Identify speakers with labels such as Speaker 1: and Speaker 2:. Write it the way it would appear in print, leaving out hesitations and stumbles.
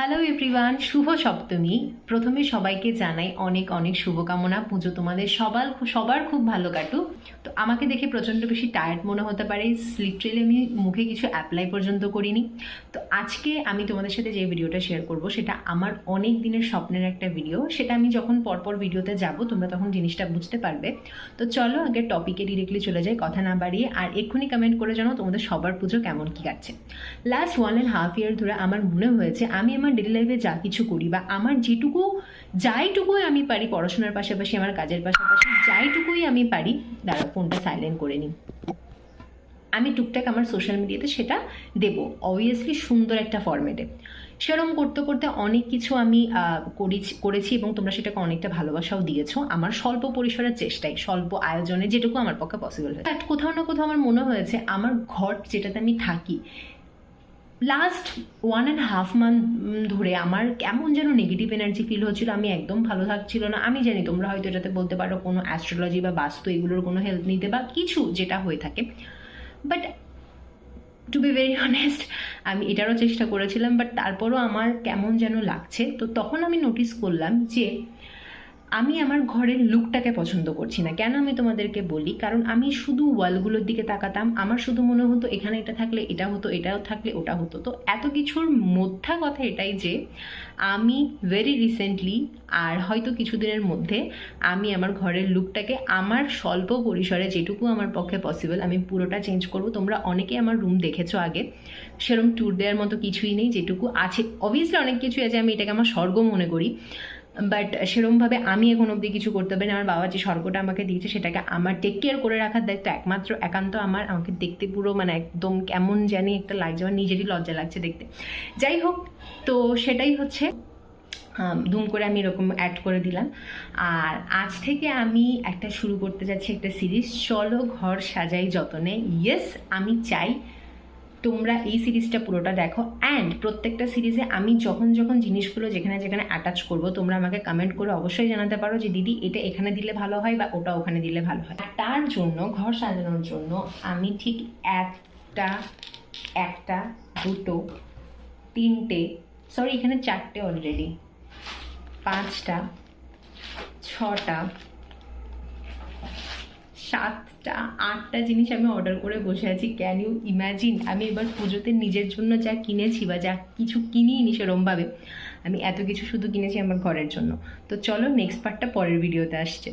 Speaker 1: Hello everyone, শুভ সপ্তমী। প্রথমে সবাইকে জানাই অনেক অনেক শুভকামনা। পুজো তোমাদের সবার খুব ভালো কাটুক। তো আমাকে দেখে প্রচণ্ড বেশি টায়ার্ড মনে হতে পারে, লিটারেলি আমি মুখে কিছু অ্যাপ্লাই পর্যন্ত করিনি। তো আজকে আমি তোমাদের সাথে যে ভিডিওটা শেয়ার করব সেটা আমার অনেক দিনের স্বপ্নের একটা ভিডিও। সেটা আমি যখন পরপর ভিডিওতে যাব তোমরা তখন জিনিসটা বুঝতে পারবে। তো চলো আগে টপিকে ডিরেক্টলি চলে যাই, কথা না বাড়িয়ে। আর এক্ষুনি কমেন্ট করে জানাও তোমাদের সবার পুজো কেমন কী কাটছে। লাস্ট 1.5 ইয়ার ধরে আমার মনে হয়েছে আমি আমার ডেলি লাইফে যা কিছু করি বা আমার যাইটুকুই আমি পারি, পড়াশোনার পাশাপাশি আমার কাজের পাশাপাশি যাইটুকুই আমি পারি, দাঁড়া ফোনটা সাইলেন্ট করে নিই, আমি টুকটাক আমার সোশ্যাল মিডিয়াতে সেটা দেবো, অবভিয়াসলি সুন্দর একটা ফরম্যাটে। সেরকম করতে করতে অনেক কিছু আমি করেছি এবং তোমরা সেটাকে অনেকটা ভালোবাসাও দিয়েছো আমার স্বল্প পরিসরের চেষ্টায়, স্বল্প আয়োজনে যেটুকু আমার পক্ষে পসিবল হয়েছে। বাট কোথাও না কোথাও আমার মনে হয়েছে আমার ঘর যেটাতে আমি থাকি লাস্ট 1.5 মান্থ ধরে আমার কেমন যেন নেগেটিভ এনার্জি ফিল হচ্ছিল। আমি একদম ভালো থাকছিল না। আমি জানি তোমরা হয়তো এটাতে বলতে পারো কোনো অ্যাস্ট্রোলজি বা বাস্তু এগুলোর কোনো হেল্প নিতে বা কিছু যেটা হয়ে থাকে, but to be very honest আমি এটারও চেষ্টা করেছিলাম, বাট তারপরও আমার কেমন যেন লাগছে। তো তখন আমি নোটিস করলাম যে আমি আমার ঘরের লুকটাকে পছন্দ করছি না। কেন আমি তোমাদেরকে বলি, কারণ আমি শুধু ওয়ালগুলোর দিকে তাকাতাম, আমার শুধু মনে হতো এখানে এটা থাকলে এটা হতো, এটাও থাকলে ওটা হতো। তো এত কিছুর মধ্যা কথা এটাই যে আমি ভেরি রিসেন্টলি আর হয়তো কিছুদিনের মধ্যে আমি আমার ঘরের লুকটাকে আমার স্বল্প পরিসরে যেটুকু আমার পক্ষে পসিবল আমি পুরোটা চেঞ্জ করব। তোমরা অনেকে আমার রুম দেখেছো আগে, সেরকম ট্যুর দেওয়ার মতো কিছুই নেই, যেটুকু আছে অবভিয়াসলি অনেক কিছুই আছে, আমি এটাকে আমার স্বর্গ মনে করি, বাট সেরকমভাবে আমি এখন অবধি কিছু করতে পারি না। আমার বাবা যে স্বর্গটা আমাকে দিয়েছে সেটাকে আমার টেক কেয়ার করে রাখার দায়িত্ব একান্ত আমার। আমাকে দেখতে পুরো মানে একদম কেমন জানি একটা লাগছে, আমার নিজেরই লজ্জা লাগছে দেখতে। যাই হোক, তো সেটাই হচ্ছে, দুম করে আমি এরকম অ্যাড করে দিলাম। আর আজ থেকে আমি একটা শুরু করতে যাচ্ছি একটা সিরিজ, চলো ঘর সাজাই যতনে। ইয়েস, আমি চাই তোমরা এই সিরিজটা পুরোটা দেখো। অ্যান্ড প্রত্যেকটা সিরিজে আমি যখন যখন জিনিসগুলো যেখানে যেখানে অ্যাটাচ করবো তোমরা আমাকে কমেন্ট করে অবশ্যই জানাতে পারো যে দিদি এটা এখানে দিলে ভালো হয় বা ওটা ওখানে দিলে ভালো হয়। তার জন্য ঘর সাজানোর জন্য আমি ঠিক একটা দুটো তিনটে, সরি এখানে চারটে অলরেডি, 5টা 6টা 7টা 8টা জিনিস আমি অর্ডার করে বসে আছি। ক্যান ইউ ইম্যাজিন, আমি এবার পুজোতে নিজের জন্য যা কিনেছি বা যা কিছু কিনিনি সেরমভাবে, আমি এত কিছু শুধু কিনেছি আমার ঘরের জন্য। তো চলো নেক্সট পার্টটা পরের ভিডিওতে আসছে।